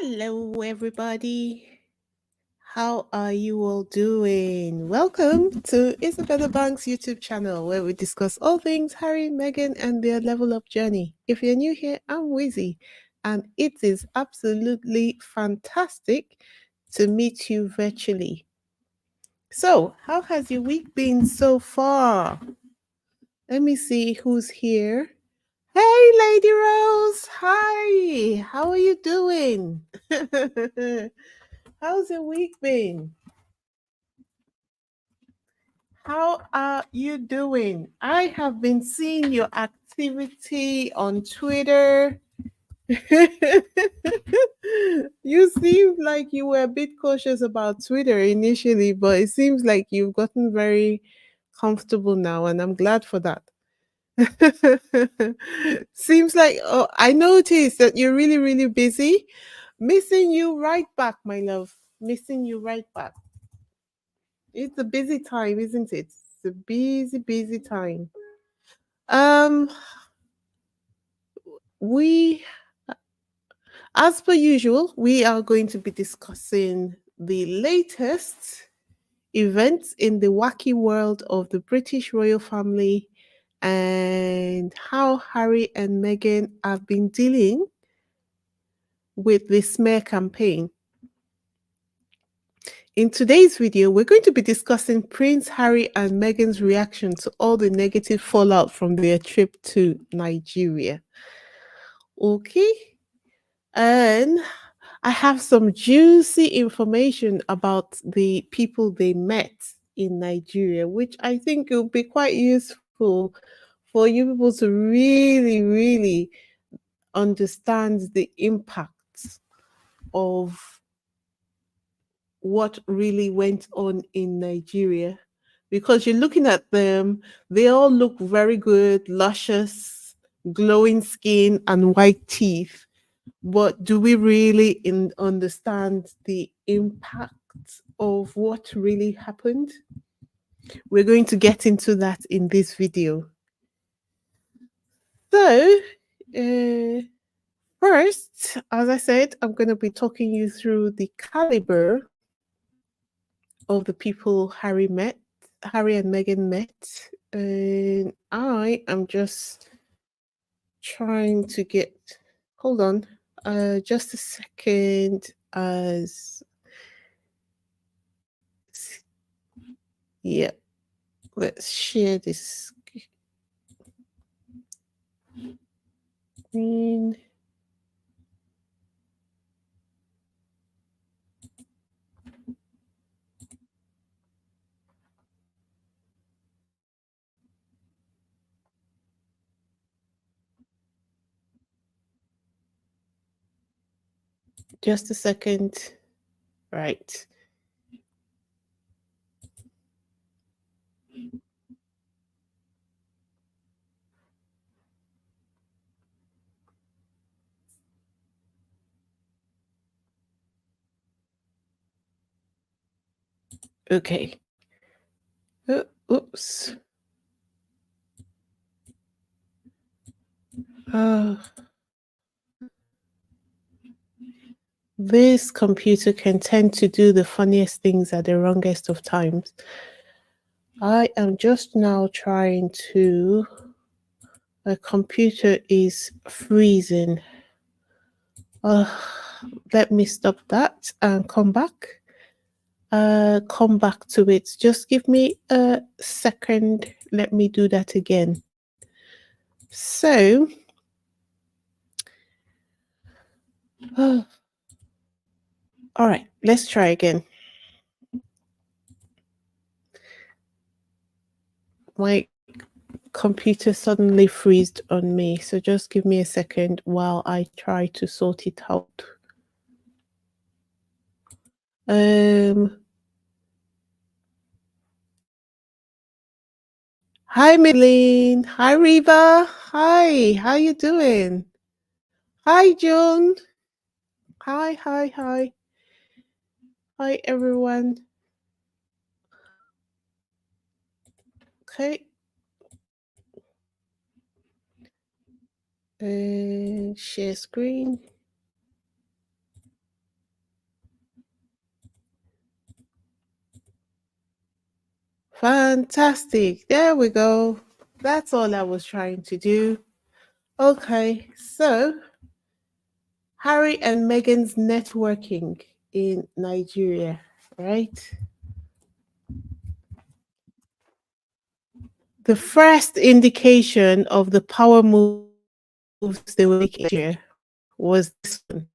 Hello, everybody. How are you all doing? Welcome to Isabella Bank's YouTube channel where we discuss all things Harry, Meghan, and their level up journey. If you're new here, I'm Wizzy, and it is absolutely fantastic to meet you virtually. So, how has your week been so far? Let me see who's here. Hey, Lady Rose. Hi. How are you doing? How's your week been? How are you doing? I have been seeing your activity on Twitter. You seem like you were a bit cautious about Twitter initially, but it seems like you've gotten very comfortable now, and I'm glad for that. Seems like I noticed that you're really, really busy. Missing you right back, my love. Missing you right back. It's a busy time, isn't it? It's a busy, busy time. Um, we, as per usual, we are going to be discussing the latest events in the wacky world of the British royal family and how Harry and Meghan have been dealing with the smear campaign. In today's video, we're going to be discussing Prince Harry and Meghan's reaction to all the negative fallout from their trip to Nigeria. Okay, and I have some juicy information about the people they met in Nigeria, which I think will be quite useful for you people to really, really understand the impact of what really went on in Nigeria. Because you're looking at them, they all look very good, luscious, glowing skin, and white teeth. But do we really understand the impact of what really happened? We're going to get into that in this video. So, uh, first, as I said, I'm going to be talking you through the caliber of the people Harry and Meghan met. And I am just trying to get, hold on, just a second, as, yeah, let's share this screen. Just a second. Right. Okay. Oops. Uh, this computer can tend to do the funniest things at the wrongest of times. I am just now trying to. The computer is freezing. Let me stop that and come back. Come back to it. Just give me a second. Let me do that again. So, all right, let's try again. My computer suddenly freezed on me, so just give me a second while I try to sort it out. Hi, Milene. Hi, Reba. Hi, how you doing? Hi, Joan. Hi, hi, hi. Hi, everyone. Okay. Share screen. Fantastic. There we go. That's all I was trying to do. Okay, so Harry and Meghan's networking in Nigeria, right? The first indication of the power moves they were making in Nigeria was this one.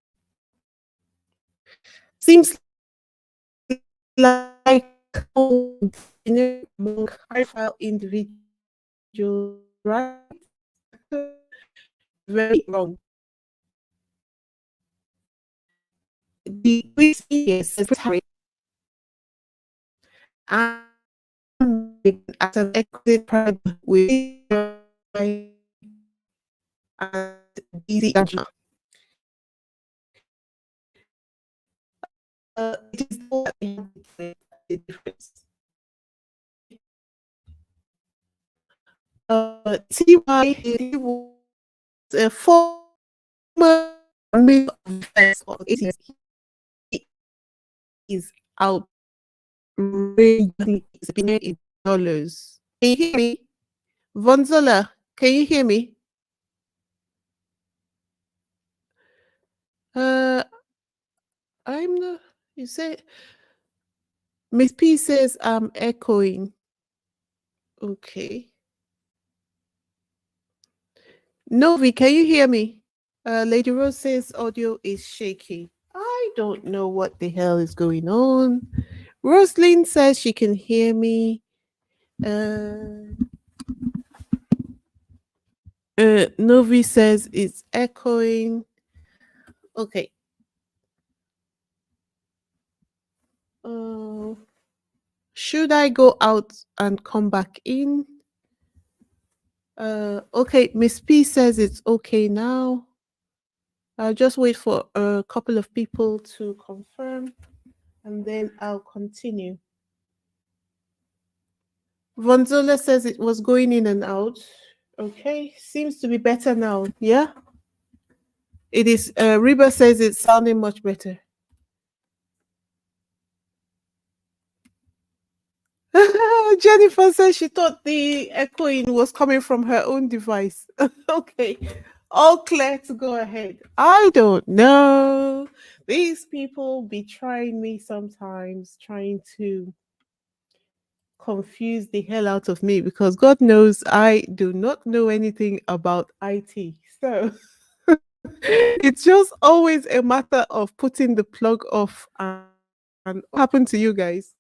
Seems like among high profile individuals, right? Very wrong. The British media says Prince Harry and Meghan at an exit party with and Daisy Danjuma. It is all that they have the difference. TY was a former Minister of Defense of 80s. He is outrageously expensive in dollars. Can you hear me? Vonzola, can you hear me? Uh, I'm not. You say Miss P says I'm echoing. Okay. Novi, can you hear me? Lady Rose says audio is shaky. I don't know what the hell is going on. Roslyn says she can hear me. Uh, Novi says it's echoing. Okay. Uh, should I go out and come back in? Okay, Miss P says it's okay now. I'll just wait for a couple of people to confirm and then I'll continue. Vonzola says it was going in and out. Okay, seems to be better now. Yeah, it is. Reba says it's sounding much better. Jennifer says she thought the echoing was coming from her own device. Okay, all clear to go ahead. I don't know. These people be trying me sometimes, trying to confuse the hell out of me because God knows I do not know anything about IT. So it's just always a matter of putting the plug off and what happened to you guys?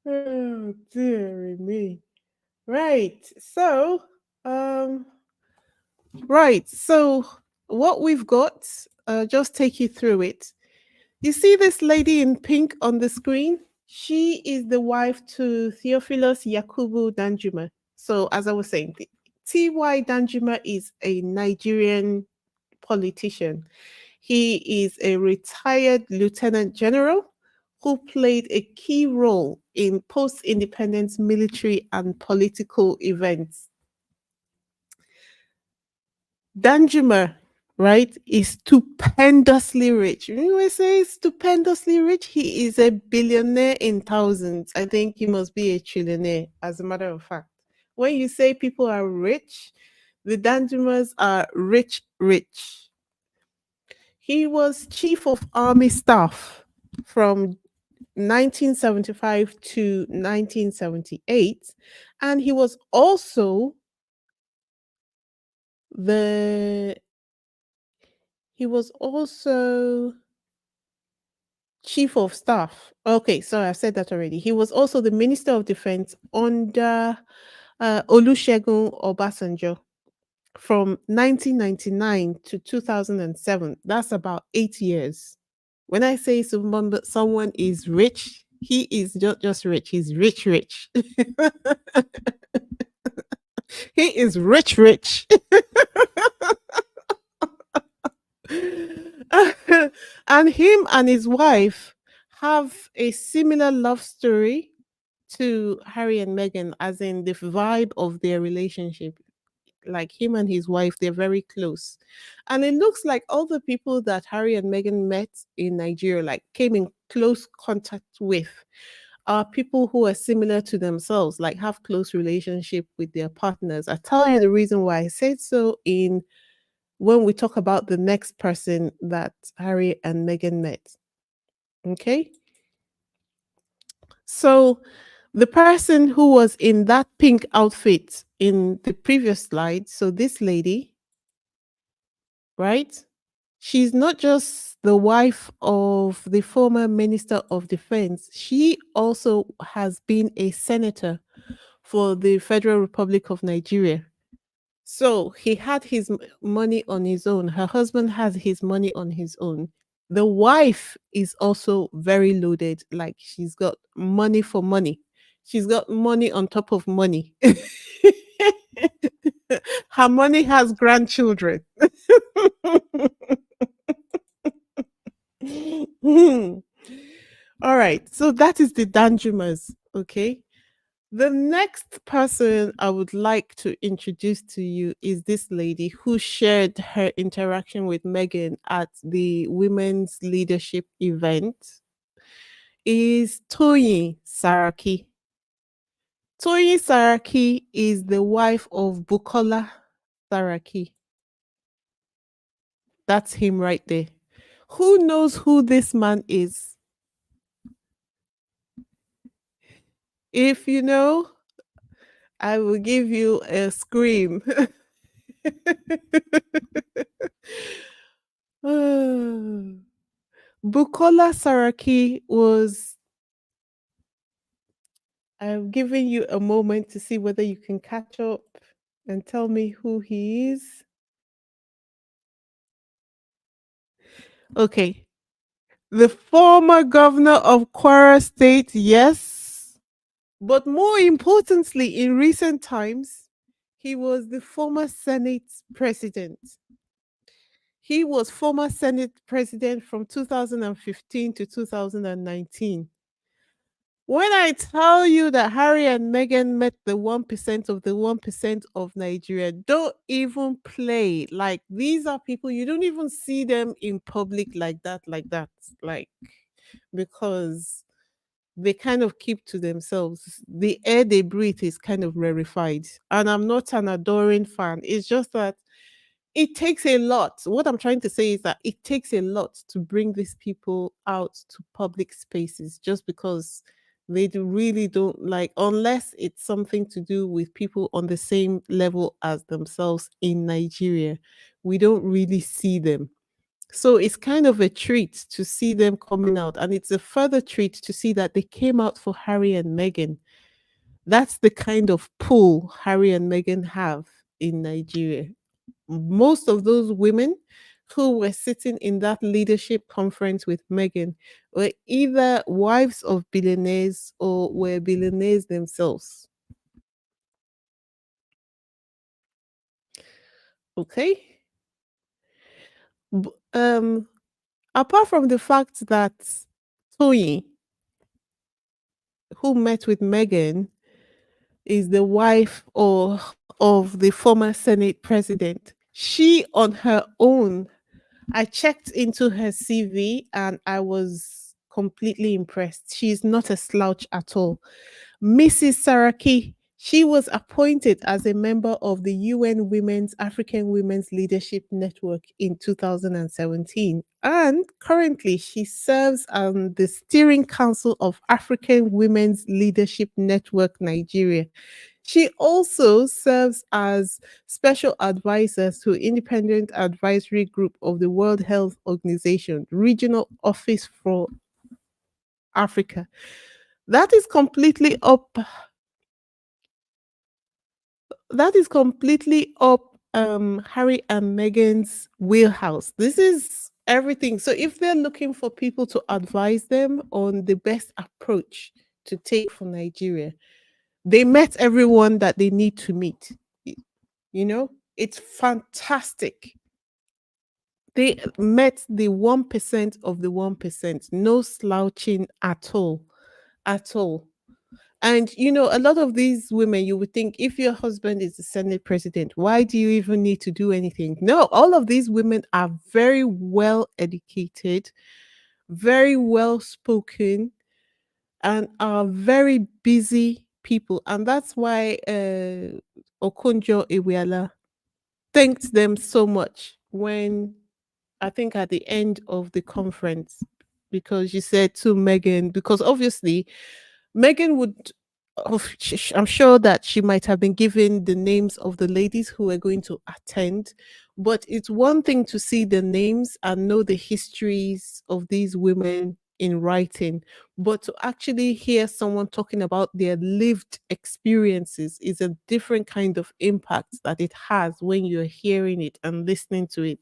Oh dear me. Right. Um so what we've got, just take you through it. You see this lady in pink on the screen? She is the wife to Theophilus Yakubu Danjuma. So, as I was saying, T.Y. Danjuma is a Nigerian politician. He is a retired lieutenant general who played a key role in post independence military and political events. Danjuma, right, is stupendously rich. When we say stupendously rich, he is a billionaire in thousands. I think he must be a trillionaire, as a matter of fact. When you say people are rich, the Danjumas are rich, rich. He was chief of army staff from 1975 to 1978, and the he was also chief of staff. Okay, sorry, I've said that already. He was also the Minister of Defense under Olusegun Obasanjo from 1999 to 2007. That's about 8 years. When I say someone is rich, he is just rich. He's rich, rich. He is rich, rich. And him and his wife have a similar love story to Harry and Meghan, as in the vibe of their relationship. Like him and his wife, they're very close. And it looks like all the people that Harry and Meghan met in Nigeria, like came in close contact with, are people who are similar to themselves, like have close relationship with their partners. I tell you the reason why I said so in when we talk about the next person that Harry and Meghan met. Okay. So the person who was in that pink outfit in the previous slide, so this lady, right? She's not just the wife of the former Minister of Defense, she also has been a senator for the Federal Republic of Nigeria. So he had his money on his own. Her husband has his money on his own. The wife is also very loaded. Like she's got money for money. She's got money on top of money. Her money has grandchildren. All right. So that is the Danjumas. Okay. The next person I would like to introduce to you is this lady who shared her interaction with Meghan at the women's leadership event is Toyin Saraki. Toyin Saraki is the wife of Bukola Saraki. That's him right there. Who knows who this man is? If you know, I will give you a scream. Bukola Saraki was. I'm giving you a moment to see whether you can catch up and tell me who he is. Okay. The former governor of Kwara State, yes. But more importantly, in recent times, he was the former Senate president. He was former Senate president from 2015 to 2019. When I tell you that Harry and Meghan met the 1% of the 1% of Nigeria, don't even play. Like, these are people, you don't even see them in public like that. Like, because they kind of keep to themselves. The air they breathe is kind of rarefied. And I'm not an adoring fan. It's just that it takes a lot. What I'm trying to say is that it takes a lot to bring these people out to public spaces just because really don't like, unless it's something to do with people on the same level as themselves in Nigeria. We don't really see them. So it's kind of a treat to see them coming out. And it's a further treat to see that they came out for Harry and Meghan. That's the kind of pull Harry and Meghan have in Nigeria. Most of those women who were sitting in that leadership conference with Meghan were either wives of billionaires or were billionaires themselves. Okay. B- Um, Apart from the fact that Toyi, who met with Meghan, is the wife of the former Senate president, she on her own, I checked into her CV and I was completely impressed. She's not a slouch at all. Mrs. Saraki, she was appointed as a member of the UN Women's African Women's Leadership Network in 2017. And currently, she serves on the Steering Council of African Women's Leadership Network Nigeria. She also serves as special advisor to Independent Advisory Group of the World Health Organization, Regional Office for Africa. That is completely up. That is completely up Harry and Meghan's wheelhouse. This is everything. So if they're looking for people to advise them on the best approach to take for Nigeria, they met everyone that they need to meet. You know, it's fantastic. They met the 1% of the 1%. No slouching at all. At all. And a lot of these women, you would think if your husband is the Senate president, why do you even need to do anything? No, all of these women are very well educated, very well spoken, and are very busy people. And that's why Okonjo Iweala thanked them so much when, I think, at the end of the conference, because she said to Megan, because obviously Megan would, I'm sure that she might have been given the names of the ladies who were going to attend, but it's one thing to see the names and know the histories of these women in writing, but to actually hear someone talking about their lived experiences is a different kind of impact that it has when you're hearing it and listening to it.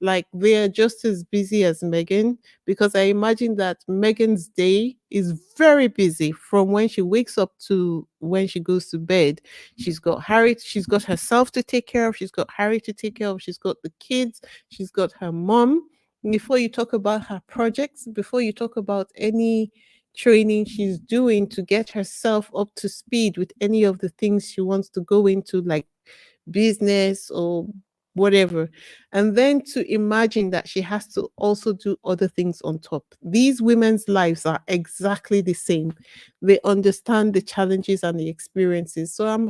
Like, they're just as busy as Megan, because I imagine that Megan's day is very busy from when she wakes up to when she goes to bed. She's got herself to take care of, she's got Harry to take care of, she's got the kids, she's got her mom. Before you talk about her projects, before you talk about any training she's doing to get herself up to speed with any of the things she wants to go into, like business or whatever. And then to imagine that she has to also do other things on top. These women's lives are exactly the same. They understand the challenges and the experiences. So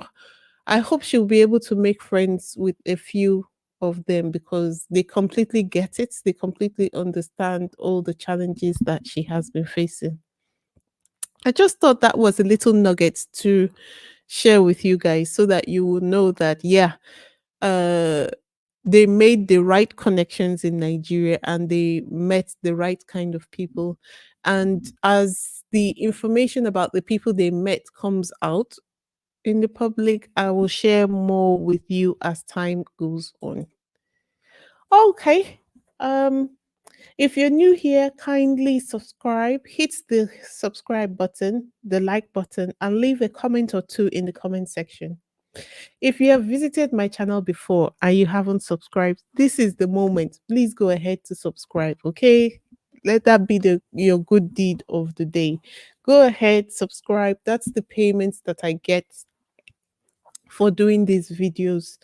I hope she'll be able to make friends with a few of them, because they completely get it. They completely understand all the challenges that she has been facing. I just thought that was a little nugget to share with you guys so that you will know that, yeah, uh they made the right connections in Nigeria and they met the right kind of people. And as the information about the people they met comes out in the public, I will share more with you as time goes on. Okay. Um if you're new here, kindly subscribe, hit the subscribe button, the like button, and leave a comment or two in the comment section. If you have visited my channel before and you haven't subscribed, this is the moment. Please go ahead to subscribe, okay? Let that be your good deed of the day. Go ahead, subscribe. That's the payments that I get for doing these videos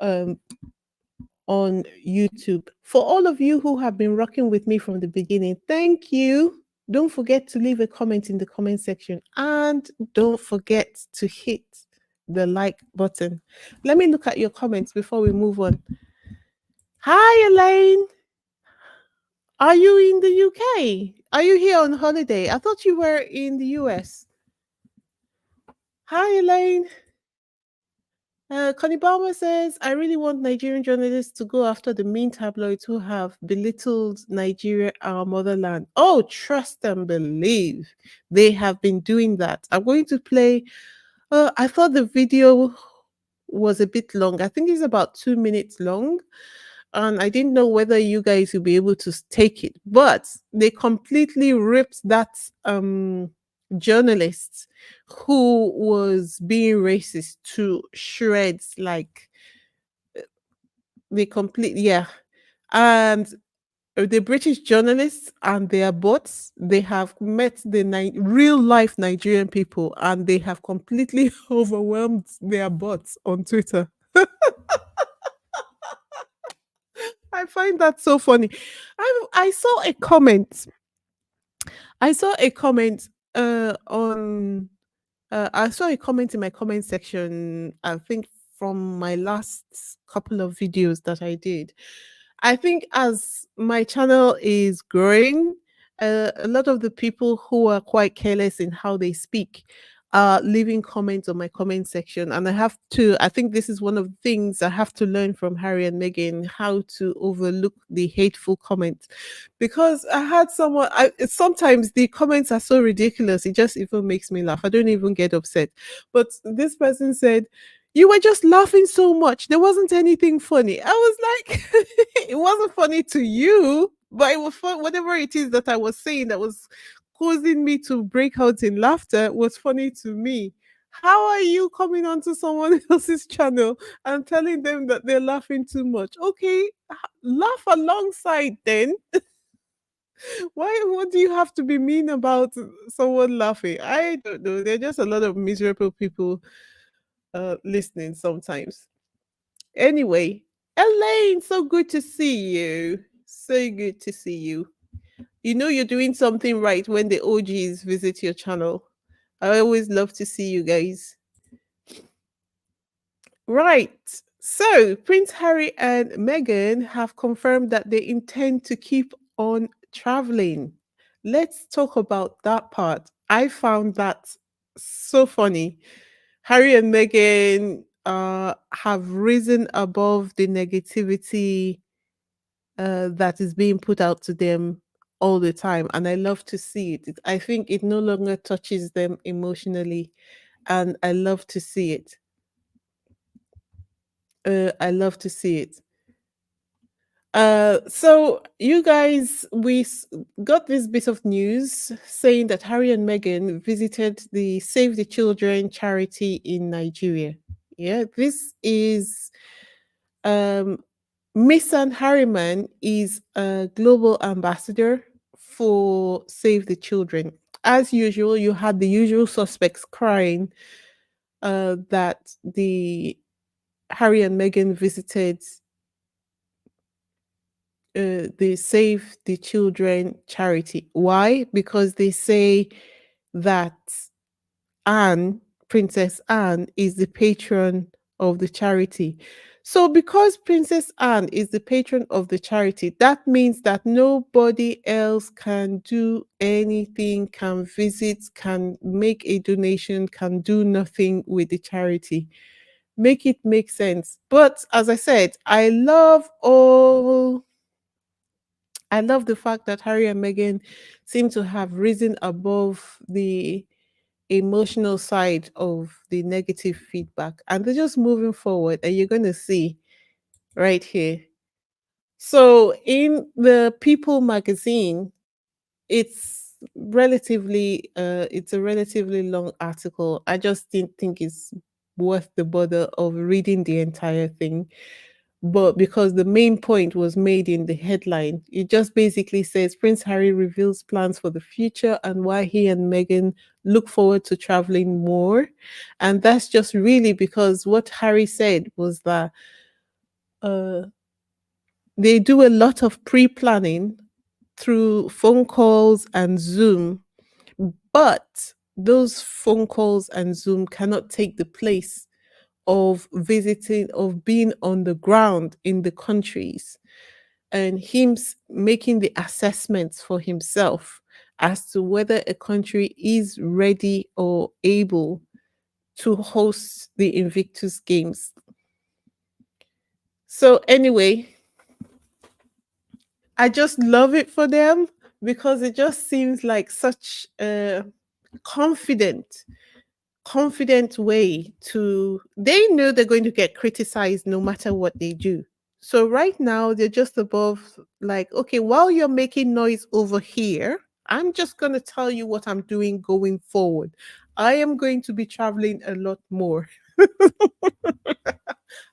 um, on YouTube. For all of you who have been rocking with me from the beginning, thank you. Don't forget to leave a comment in the comment section, and don't forget to hit the like button. Let me look at your comments before we move on. Hi, Elaine. Are you in the UK? Are you here on holiday? I thought you were in the US. Hi, Elaine. Connie Balmer says, I really want Nigerian journalists to go after the mean tabloids who have belittled Nigeria, our motherland. Oh, trust and believe. They have been doing that. I'm going to play. I thought the video was a bit long. I think it's about 2 minutes long. And I didn't know whether you guys will be able to take it, but they completely ripped that journalist who was being racist to shreds. Like, they completely, yeah. And the British journalists and their bots, they have met the real life Nigerian people, and they have completely overwhelmed their bots on Twitter. I find that so funny. I saw a comment. I saw a comment on I saw a comment in my comment section, I think from my last couple of videos that I did. I think as my channel is growing, a lot of the people who are quite careless in how they speak are leaving comments on my comment section. And I think this is one of the things I have to learn from Harry and Meghan, how to overlook the hateful comments. Because I had sometimes the comments are so ridiculous, it just even makes me laugh. I don't even get upset. But this person said, you were just laughing so much. There wasn't anything funny. I was like, it wasn't funny to you, but it was fun. Whatever it is that I was saying that was causing me to break out in laughter was funny to me. How are you coming onto someone else's channel and telling them that they're laughing too much? Okay, laugh alongside then. Why? What do you have to be mean about someone laughing? I don't know. There are just a lot of miserable people listening sometimes. Anyway, Elaine, so good to see you. So good to see you. You know you're doing something right when the OGs visit your channel. I always love to see you guys. Right. So, Prince Harry and Meghan have confirmed that they intend to keep on traveling. Let's talk about that part. I found that so funny. Harry and Meghan have risen above the negativity that is being put out to them all the time. And I love to see it. I think it no longer touches them emotionally. And I love to see it. I love to see it. So you guys, got this bit of news saying that Harry and Meghan visited the Save the Children charity in Nigeria. Yeah, this is um Miss Anne Harriman is a global ambassador for Save the Children. As usual, you had the usual suspects crying that the Harry and Meghan visited the Save the Children charity. Why? Because they say that Anne, Princess Anne, is the patron of the charity. So, because Princess Anne is the patron of the charity, that means that nobody else can do anything, can visit, can make a donation, can do nothing with the charity. Make it make sense. But as I said, I love the fact that Harry and Meghan seem to have risen above the emotional side of the negative feedback and they're just moving forward. And you're going to see right here. So, in the People magazine, it's a relatively long article. I just didn't think it's worth the bother of reading the entire thing, but because the main point was made in the headline, it just basically says Prince Harry reveals plans for the future and why he and Meghan look forward to traveling more. And that's just really because what Harry said was that uh, they do a lot of pre planning through phone calls and Zoom, but those phone calls and Zoom cannot take the place of visiting, of being on the ground in the countries and him making the assessments for himself as to whether a country is ready or able to host the Invictus Games. So, anyway, I just love it for them because it just seems like such a confident confident way to they know they're going to get criticized no matter what they do. So right now they're just above like, okay, while you're making noise over here, I'm just going to tell you what I'm doing going forward. I am going to be traveling a lot more.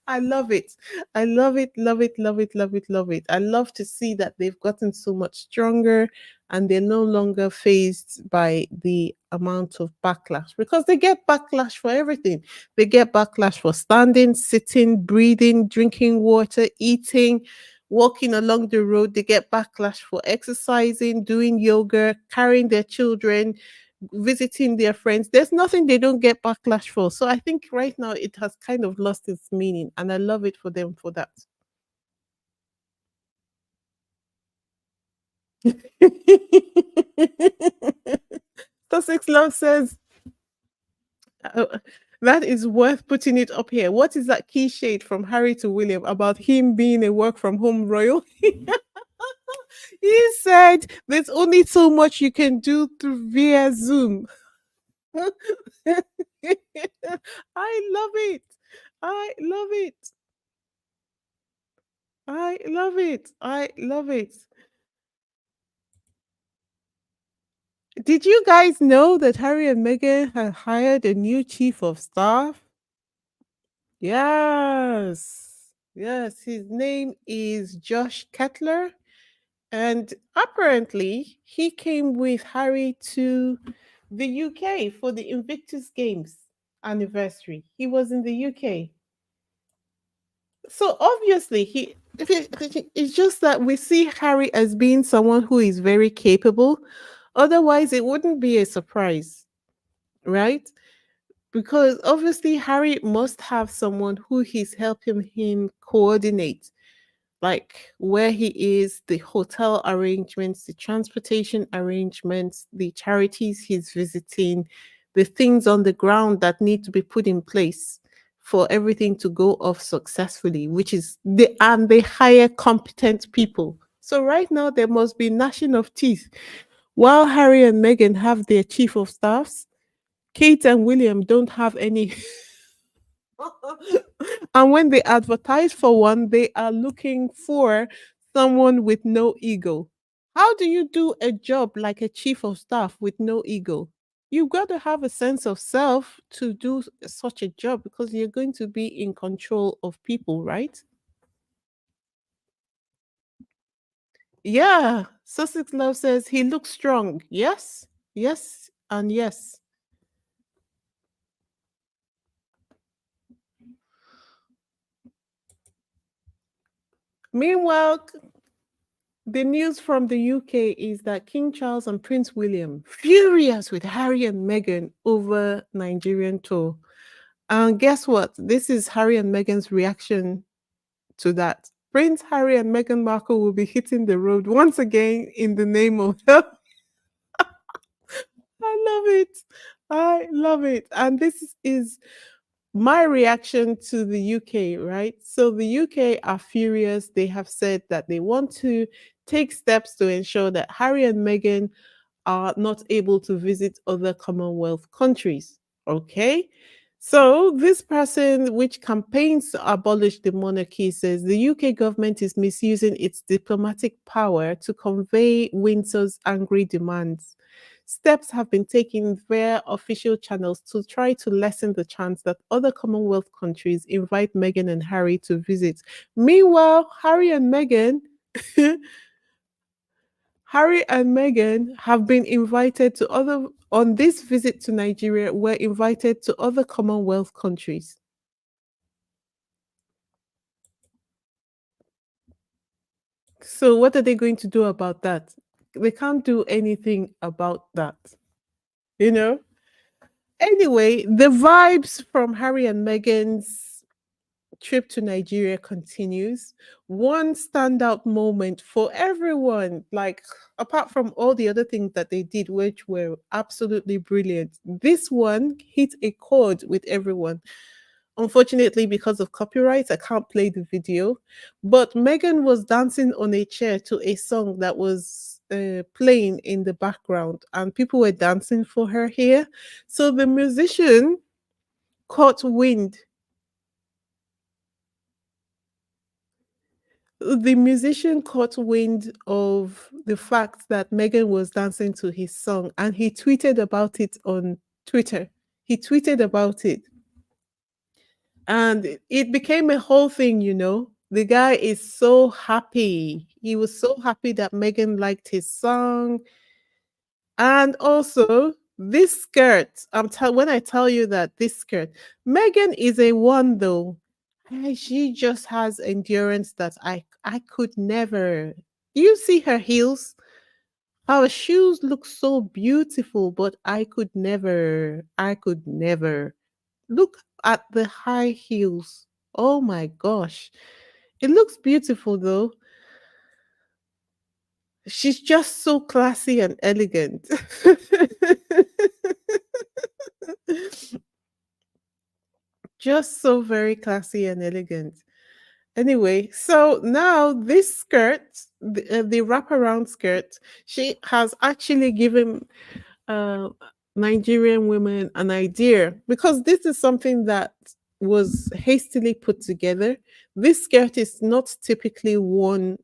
I love it. I love it, love it, love it, love it, love it. I love to see that they've gotten so much stronger and they're no longer faced by the amount of backlash because they get backlash for everything. They get backlash for standing, sitting, breathing, drinking water, eating, walking along the road. They get backlash for exercising, doing yoga, carrying their children, visiting their friends. There's nothing they don't get backlash for. So I think right now it has kind of lost its meaning, and I love it for them for that. Sussex Love says uh, that is worth putting it up here. What is that key shade from Harry to William about him being a work from home royal? He said there's only so much you can do through via Zoom. I love it. I love it. I love it. I love it. Did you guys know that Harry and Meghan have hired a new chief of staff? Yes. Yes. His name is Josh Kettler. And apparently, he came with Harry to the UK for the Invictus Games anniversary. He was in the UK. So obviously, it's just that we see Harry as being someone who is very capable. Otherwise, it wouldn't be a surprise, right? Because obviously, Harry must have someone who is helping him coordinate, like where he is, the hotel arrangements, the transportation arrangements, the charities he's visiting, the things on the ground that need to be put in place for everything to go off successfully, which is they hire competent people. So right now there must be gnashing of teeth. While Harry and Meghan have their chief of staffs, Kate and William don't have any. And when they advertise for one, they are looking for someone with no ego. How do you do a job like a chief of staff with no ego? You've got to have a sense of self to do such a job because you're going to be in control of people, right? Yeah. Sussex Love says he looks strong. Yes, yes, and yes. Meanwhile, the news from the UK is that King Charles and Prince William furious with Harry and Meghan over Nigerian tour. And guess what? This is Harry and Meghan's reaction to that. Prince Harry and Meghan Markle will be hitting the road once again in the name of health. I love it. I love it. And this is my reaction to the UK, right? So the UK are furious. They have said that they want to take steps to ensure that Harry and Meghan are not able to visit other Commonwealth countries. Okay. So, this person, which campaigns to abolish the monarchy, says the UK government is misusing its diplomatic power to convey Windsor's angry demands. Steps have been taken via official channels to try to lessen the chance that other Commonwealth countries invite Meghan and Harry to visit. Meanwhile, Harry and Meghan have been invited to other on this visit to Nigeria were invited to other Commonwealth countries. So what are they going to do about that? They can't do anything about that, you know? Anyway, the vibes from Harry and Meghan's trip to Nigeria continues. One standout moment for everyone, like apart from all the other things that they did, which were absolutely brilliant, this one hit a chord with everyone. Unfortunately, because of copyright, I can't play the video. But Megan was dancing on a chair to a song that was playing in the background, and people were dancing for her here. So the musician caught wind. The musician caught wind of the fact that Megan was dancing to his song, and he tweeted about it on Twitter. He tweeted about it. And it became a whole thing, you know. The guy is so happy. He was so happy that Megan liked his song. And also, this skirt, when I tell you that this skirt, Megan is a one though. She just has endurance that I could never. You see her heels? Her shoes look so beautiful, but I could never. Look at the high heels. Oh my gosh. It looks beautiful though. She's just so classy and elegant. Just so very classy and elegant. Anyway, so now this skirt, the wraparound skirt, she has actually given uh, Nigerian women an idea because this is something that was hastily put together. This skirt is not typically worn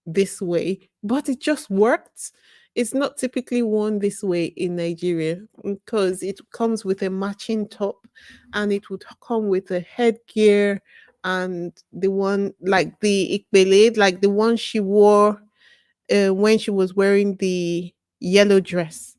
this way, but it just worked. It's not typically worn this way in Nigeria because it comes with a matching top and it would come with a headgear and the one like the ikbele, like the one she wore when she was wearing the yellow dress.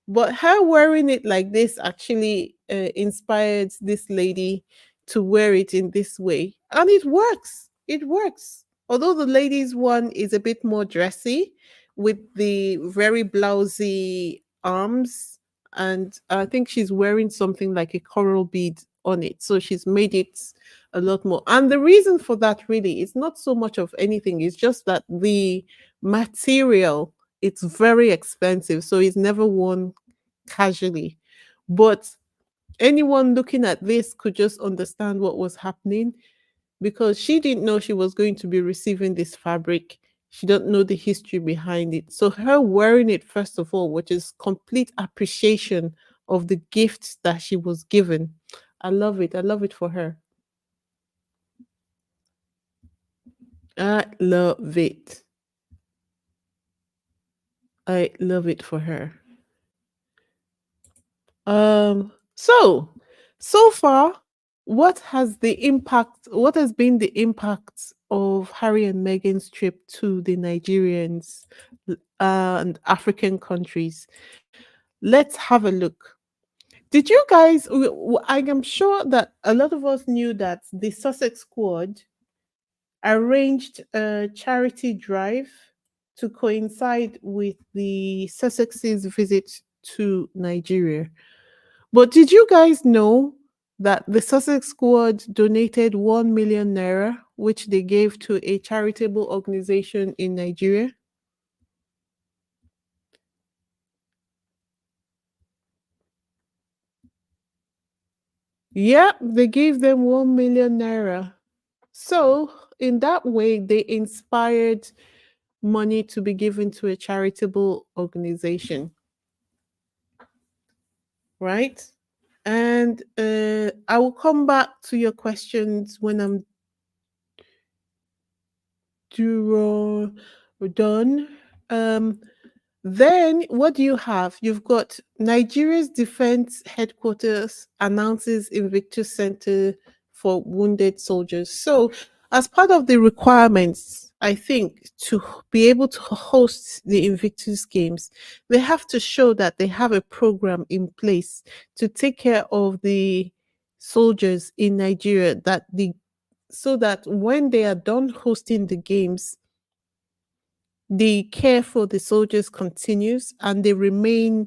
But her wearing it like this actually inspired this lady to wear it in this way. And it works. It works. Although the ladies' one is a bit more dressy with the very blousy arms. And I think she's wearing something like a coral bead on it. So she's made it a lot more. And the reason for that really is not so much of anything, it's just that the material, it's very expensive. So it's never worn casually. But anyone looking at this could just understand what was happening because she didn't know she was going to be receiving this fabric. She don't know the history behind it. So her wearing it, first of all, which is complete appreciation of the gift that she was given. I love it. I love it for her. I love it. I love it for her. So far, what has been the impact of Harry and Meghan's trip to the Nigerians and African countries? Let's have a look. Did you guys, I am sure that a lot of us knew that the Sussex squad arranged a charity drive to coincide with the Sussex's visit to Nigeria. But did you guys know that the Sussex squad donated 1 million naira, which they gave to a charitable organization in Nigeria? Yeah, they gave them 1 million naira. So, in that way, they inspired money to be given to a charitable organization, right? And I will come back to your questions when I'm done. Um, Then what do you have? You've got Nigeria's defense headquarters announces Invictus Center for wounded soldiers. So, as part of the requirements, I think to be able to host the Invictus Games, they have to show that they have a program in place to take care of the soldiers in Nigeria that the so that when they are done hosting the games, the care for the soldiers continues and they remain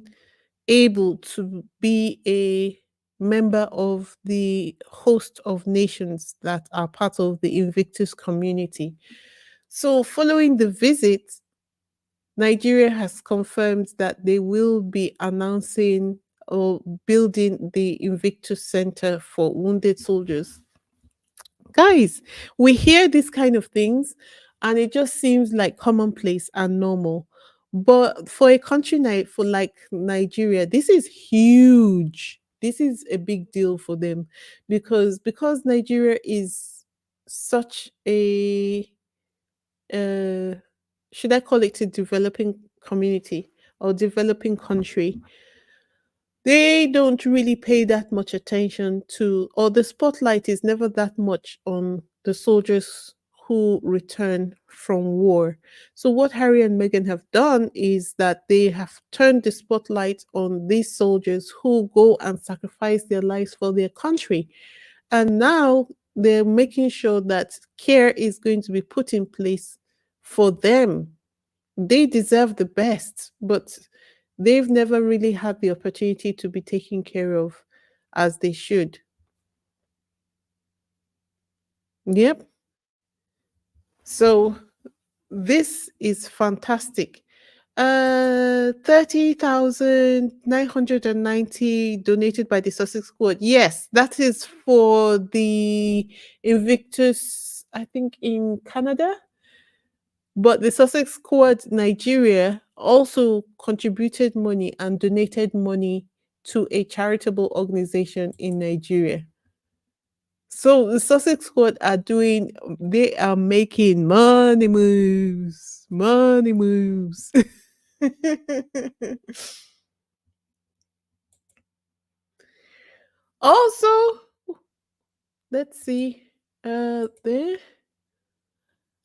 able to be a member of the host of nations that are part of the Invictus community. So, following the visit, Nigeria has confirmed that they will be announcing or building the Invictus Center for wounded soldiers. Guys, we hear these kind of things and it just seems like commonplace and normal. But for a country for like Nigeria, this is huge. This is a big deal for them because Nigeria is such a uh, should I call it a developing community or developing country, they don't really pay that much attention to, or the spotlight is never that much on the soldiers who return from war. So, what Harry and Meghan have done is that they have turned the spotlight on these soldiers who go and sacrifice their lives for their country. And now they're making sure that care is going to be put in place for them. They deserve the best, but they've never really had the opportunity to be taken care of as they should. Yep. So this is fantastic. 30,990 donated by the Sussex Squad. Yes, that is for the Invictus, I think in Canada. But the Sussex Squad Nigeria also contributed money and donated money to a charitable organization in Nigeria. So the Sussex Squad they are making money moves, money moves. Also, let's see, there.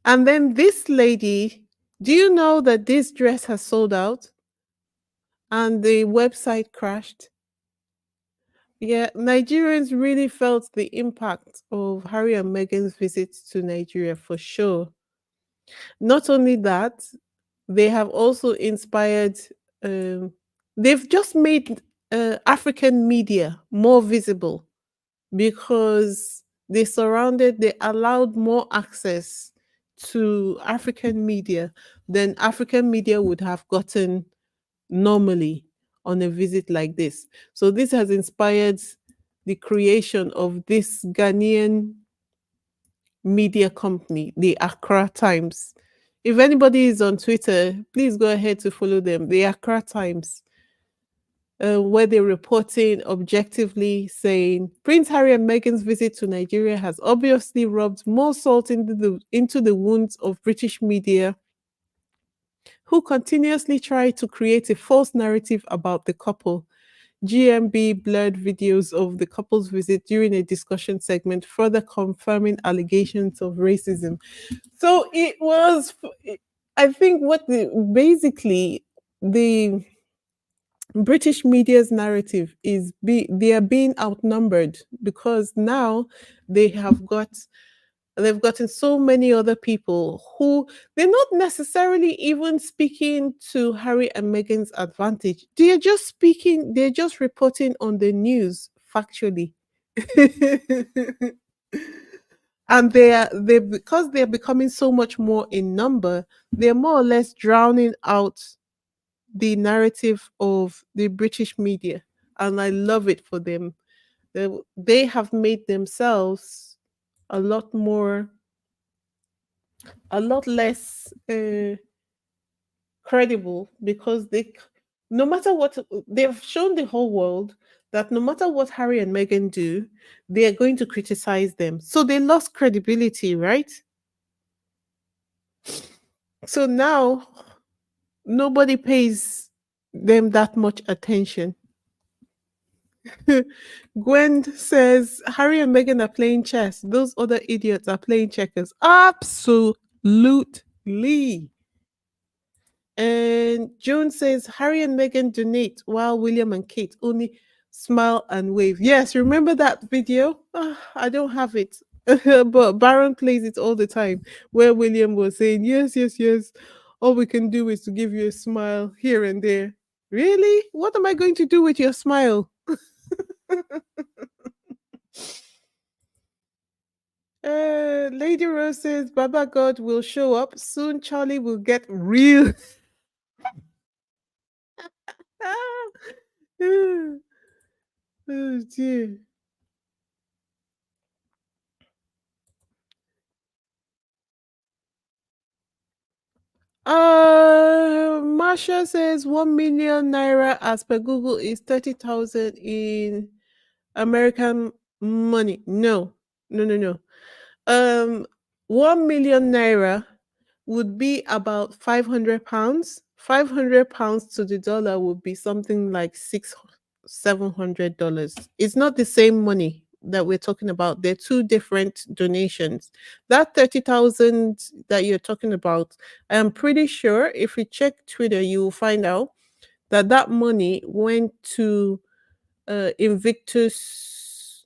And then this lady, Do you know that this dress has sold out and the website crashed? Yeah, Nigerians really felt the impact of Harry and Meghan's visit to Nigeria for sure. Not only that, they have also inspired, um, they've just made African media more visible because they allowed more access to African media than African media would have gotten normally on a visit like this. So this has inspired the creation of this Ghanaian media company, the Accra Times. If anybody is on Twitter, please go ahead to follow them. The Accra Times, where they're reporting objectively saying Prince Harry and Meghan's visit to Nigeria has obviously rubbed more salt into the wounds of British media who continuously try to create a false narrative about the couple. GMB blurred videos of the couple's visit during a discussion segment, further confirming allegations of racism. So it was, I think, basically the British media's narrative is they are being outnumbered because now they have got they've gotten so many other people who they're not necessarily even speaking to Harry and Meghan's advantage. They're just reporting on the news factually. And they because they're becoming so much more in number, they're more or less drowning out the narrative of the British media. And I love it for them. They have made themselves a lot more a lot less credible because no matter what, they've shown the whole world that no matter what Harry and Meghan do, they are going to criticize them. So they lost credibility, right? So now nobody pays them that much attention. Gwen says Harry and Meghan are playing chess. Those other idiots are playing checkers. Absolutely. And Joan says Harry and Meghan donate while William and Kate only smile and wave. Yes, remember that video? Ah, I don't have it. But Baron plays it all the time where William was saying, yes, yes, yes. All we can do is to give you a smile here and there. Really? What am I going to do with your smile? Lady Rose says Baba God will show up. Soon Charlie will get real. Oh dear. Marsha says 1 million naira as per Google is 30,000 in American money. No, no, no, no. 1 million naira would be about £500. £500 to the dollar would be something like $700. It's not the same money that we're talking about. They're two different donations. That 30,000 that you're talking about, I am pretty sure if you check Twitter, you will find out that that money went to Invictus,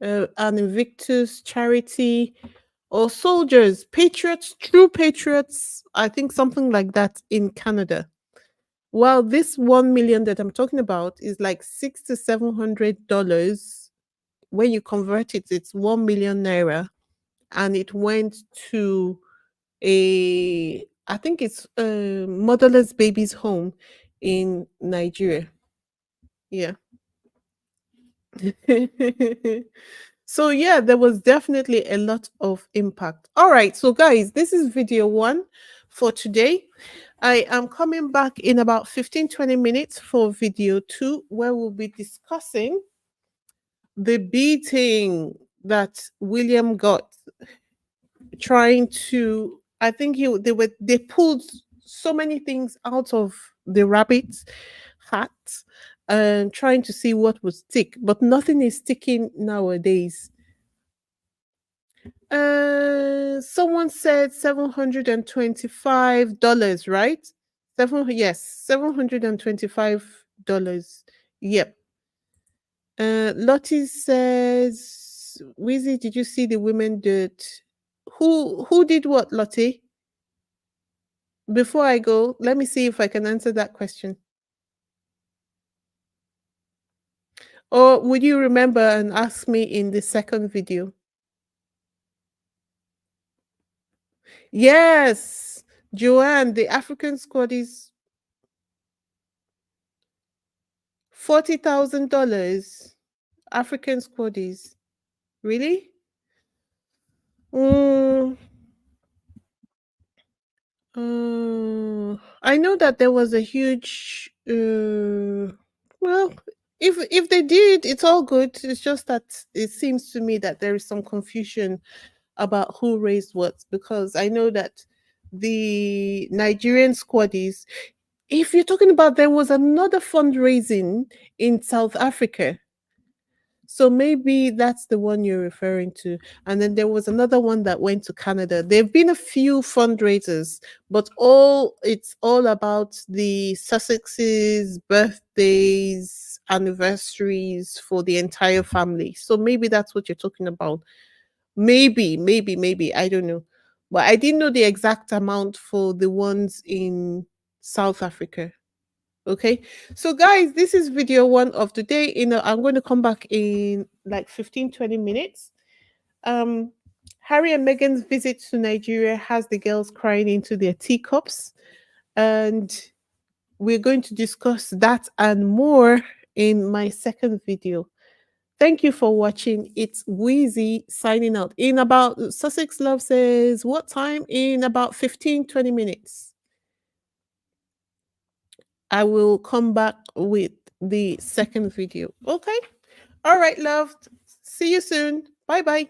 an Invictus charity or soldiers, patriots, true patriots, I think something like that in Canada. While this 1 million that I'm talking about is like $600 to $700, when you convert it, it's 1 million naira, and it went to I think it's a motherless babies home in Nigeria. Yeah. So yeah, there was definitely a lot of impact. All right, so guys, this is video one for today. I am coming back in about 15-20 minutes for video two, where we'll be discussing the beating that William got trying to. I think they pulled so many things out of the rabbit's hat and trying to see what would stick, but nothing is sticking nowadays. Someone said $725, right? Yes, $725. Yep. Lottie says, Wizzy, did you see the women did? Who did what, Lottie? Before I go, let me see if I can answer that question. Or would you remember and ask me in the second video? Yes, Joanne, the African squad is $40,000. African squad is really. Mm, I know that there was a huge. Well, if they did, it's all good. It's just that it seems to me that there is some confusion about who raised what, because I know that the Nigerian squaddies, if you're talking about, there was another fundraising in South Africa. So maybe that's the one you're referring to. And then there was another one that went to Canada. There've been a few fundraisers, but it's all about the Sussexes, birthdays, anniversaries for the entire family. So maybe that's what you're talking about. Maybe, I don't know. But I didn't know the exact amount for the ones in South Africa. Okay. So guys, this is video one of the day. I'm going to come back in like 15-20 minutes. Um Harry and Meghan's visit to Nigeria has the girls crying into their teacups, and we're going to discuss that and more in my second video. Thank you for watching. It's Wheezy signing out. In about Sussex Love says, what time? In about 15-20 minutes. I will come back with the second video. Okay. All right, love. See you soon. Bye bye.